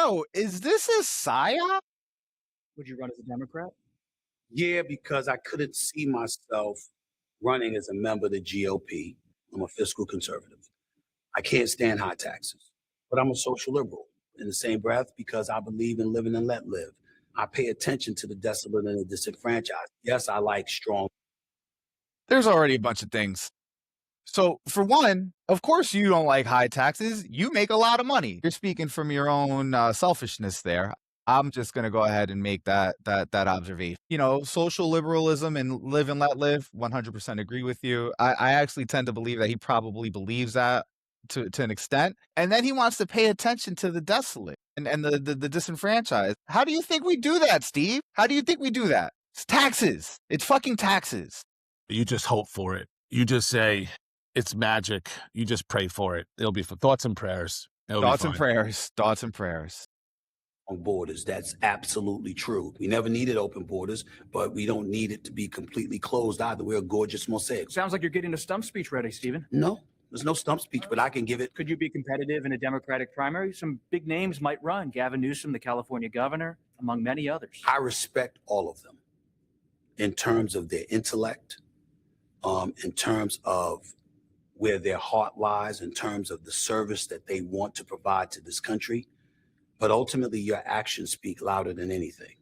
bro, is this a psyop? Would you run as a Democrat? Yeah, because I couldn't see myself running as a member of the GOP. I'm a fiscal conservative. I can't stand high taxes, but I'm a social liberal in the same breath because I believe in living and let live. I pay attention to the desolate and the disenfranchised. Yes, I like strong. There's already a bunch of things. So for one, of course you don't like high taxes. You make a lot of money. You're speaking from your own selfishness there. I'm just going to go ahead and make that observation. You know, social liberalism and live and let live, 100% agree with you. I actually tend to believe that he probably believes that to an extent. And then he wants to pay attention to the desolate and the disenfranchised. How do you think we do that, Steve? How do you think we do that? It's taxes. It's fucking taxes. You just hope for it. You just say, it's magic. You just pray for it. It'll be for thoughts and prayers. Thoughts and prayers. Thoughts and prayers. On borders. That's absolutely true. We never needed open borders, but we don't need it to be completely closed either. We're a gorgeous mosaic. Sounds like you're getting a stump speech ready, Stephen. No, there's no stump speech, but I can give it. Could you be competitive in a Democratic primary? Some big names might run. Gavin Newsom, the California governor, among many others. I respect all of them in terms of their intellect, in terms of where their heart lies, in terms of the service that they want to provide to this country. But ultimately, your actions speak louder than anything.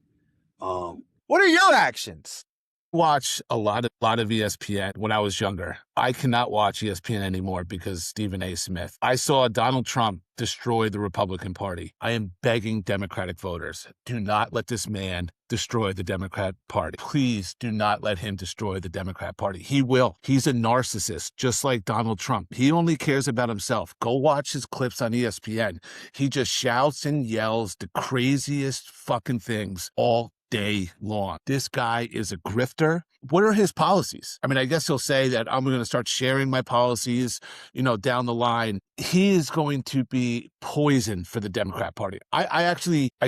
What are your actions? Watch a lot of ESPN when I was younger. I cannot watch ESPN anymore because Stephen A. Smith. I saw Donald Trump destroy the Republican Party. I am begging Democratic voters, do not let this man destroy the Democrat Party. Please do not let him destroy the Democrat Party. He will. He's a narcissist, just like Donald Trump. He only cares about himself. Go watch his clips on ESPN. He just shouts and yells the craziest fucking things all day long. This guy is a grifter. What are his policies? I mean, I guess he'll say that I'm going to start sharing my policies, down the line. He is going to be poison for the Democrat Party. I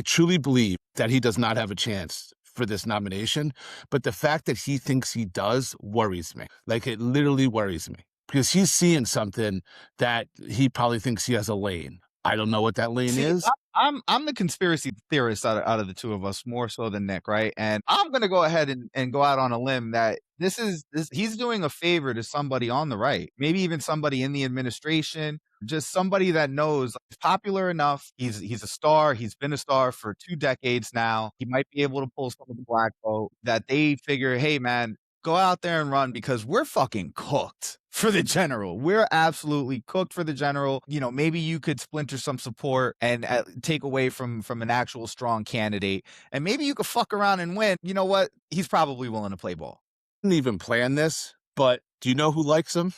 truly believe that he does not have a chance for this nomination, but the fact that he thinks he does worries me. Like, it literally worries me because he's seeing something that he probably thinks he has a lane. I don't know what that lane is. I'm the conspiracy theorist out of the two of us, more so than Nick, right? And I'm gonna go ahead and go out on a limb that he's doing a favor to somebody on the right, maybe even somebody in the administration, just somebody that knows he's popular enough. He's a star. He's been a star for 2 decades now. He might be able to pull some of the black vote that they figure, hey man, go out there and run because we're fucking cooked for the general. We're absolutely cooked for the general. Maybe you could splinter some support and take away from an actual strong candidate. And maybe you could fuck around and win. You know what? He's probably willing to play ball. Didn't even plan this, but do you know who likes him?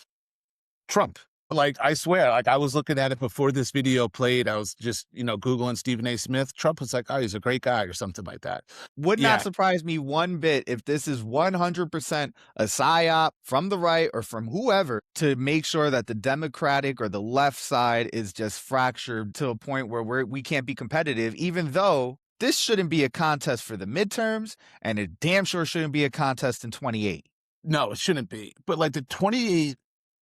Trump. Like, I swear, I was looking at it before this video played. I was just, Googling Stephen A. Smith. Trump was like, oh, he's a great guy or something like that. Would not surprise me one bit if this is 100% a psyop from the right or from whoever to make sure that the Democratic or the left side is just fractured to a point where we can't be competitive, even though this shouldn't be a contest for the midterms and it damn sure shouldn't be a contest in 28. No, it shouldn't be. But like the 28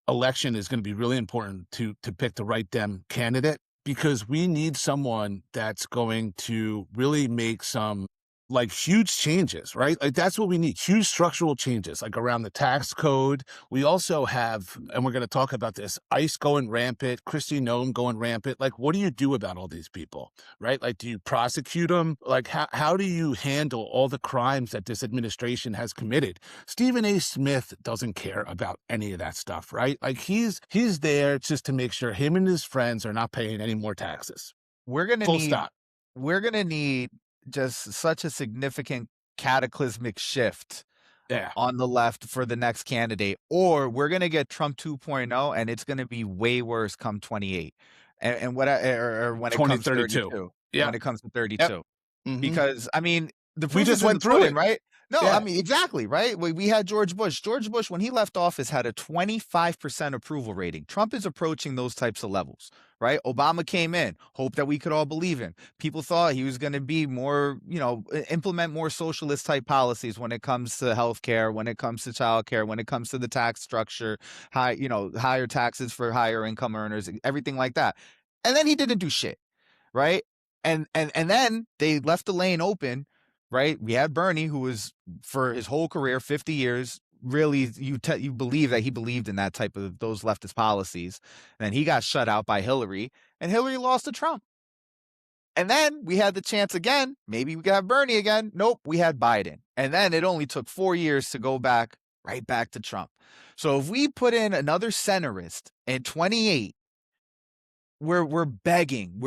election is going to be really important to pick the right Dem candidate because we need someone that's going to really make some like huge changes, right? Like that's what we need, huge structural changes, like around the tax code. We also have, and we're going to talk about this, ICE going rampant, Kristi Noem going rampant. Like, what do you do about all these people, right? Like, do you prosecute them? Like, how do you handle all the crimes that this administration has committed? Stephen A. Smith doesn't care about any of that stuff, right? Like, he's there just to make sure him and his friends are not paying any more taxes. We're going to need just such a significant cataclysmic shift on the left for the next candidate, or we're going to get Trump 2.0 and it's going to be way worse come 28 and when it comes to 32. Yeah. When it comes to 32. Yep. Mm-hmm. Because I mean, we just went through it, right? No, yeah. I mean, exactly, right? We had George Bush. George Bush, when he left office, had a 25% approval rating. Trump is approaching those types of levels, right? Obama came in, hoped that we could all believe him. People thought he was going to be more, implement more socialist type policies when it comes to healthcare, when it comes to childcare, when it comes to the tax structure, higher taxes for higher income earners, everything like that. And then he didn't do shit, right? And then they left the lane open, right? We had Bernie, who was for his whole career, 50 years, really you believe that he believed in that type of those leftist policies. And then he got shut out by Hillary, and Hillary lost to Trump. And then we had the chance again. Maybe we could have Bernie again. Nope, we had Biden. And then it only took 4 years to go back right back to Trump. So if we put in another centrist in 28, we're begging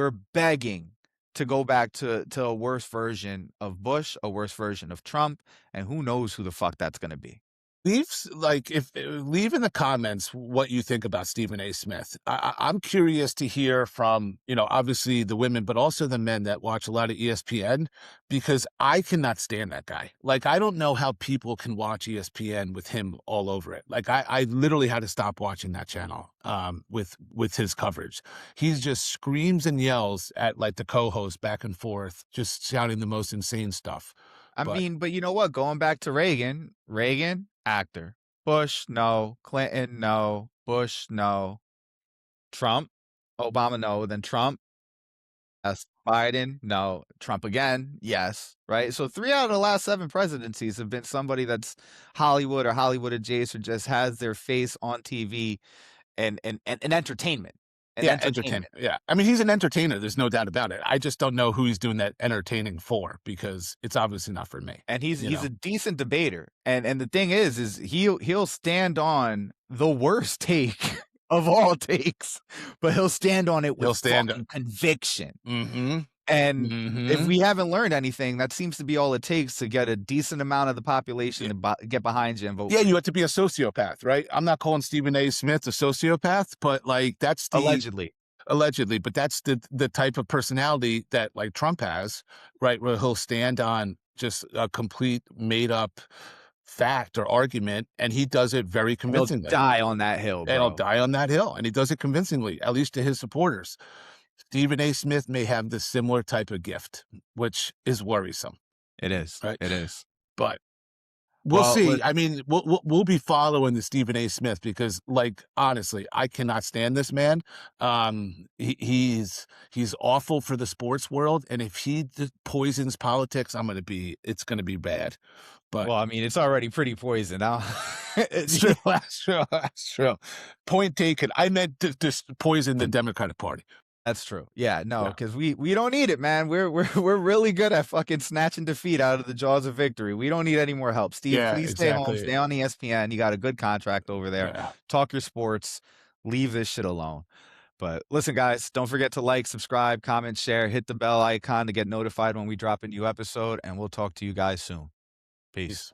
to go back to a worse version of Bush, a worse version of Trump, and who knows who the fuck that's going to be. Leave in the comments what you think about Stephen A. Smith. I'm curious to hear from, obviously the women, but also the men that watch a lot of ESPN, because I cannot stand that guy. Like, I don't know how people can watch ESPN with him all over it. Like, I literally had to stop watching that channel with his coverage. He just screams and yells at like the co-host back and forth, just shouting the most insane stuff. But you know what? Going back to Reagan, actor. Bush, no. Clinton, no. Bush, no. Trump, Obama, no. Then Trump, yes. Biden, no. Trump again, yes. Right? So 3 out of the last 7 presidencies have been somebody that's Hollywood or Hollywood adjacent, or just has their face on TV and entertainment. Entertainment. Yeah. I mean, he's an entertainer. There's no doubt about it. I just don't know who he's doing that entertaining for, because it's obviously not for me. And he's a decent debater. And the thing is he'll stand on the worst take of all takes, but he'll stand on it with fucking conviction. Mm-hmm. And if we haven't learned anything, that seems to be all it takes to get a decent amount of the population to get behind you and vote. Yeah, you have to be a sociopath, right? I'm not calling Stephen A. Smith a sociopath, but like that's allegedly, but that's the type of personality that like Trump has, right? Where he'll stand on just a complete made up fact or argument, and he does it very convincingly. He'll die on that hill, bro. And he'll die on that hill, and he does it convincingly, at least to his supporters. Stephen A. Smith may have the similar type of gift, which is worrisome. It is. Right? It is. But we'll see. I mean, we'll be following the Stephen A. Smith, because, like, honestly, I cannot stand this man. He's awful for the sports world, and if he poisons politics, it's gonna be bad. But well, I mean, it's already pretty poisoned. It's true. That's true. Point taken. I meant to poison the Democratic Party. That's true. Yeah, no, because we don't need it, man. We're really good at fucking snatching defeat out of the jaws of victory. We don't need any more help. Steve, please stay home. Stay on ESPN. You got a good contract over there. Yeah. Talk your sports. Leave this shit alone. But listen, guys, don't forget to like, subscribe, comment, share, hit the bell icon to get notified when we drop a new episode, and we'll talk to you guys soon. Peace.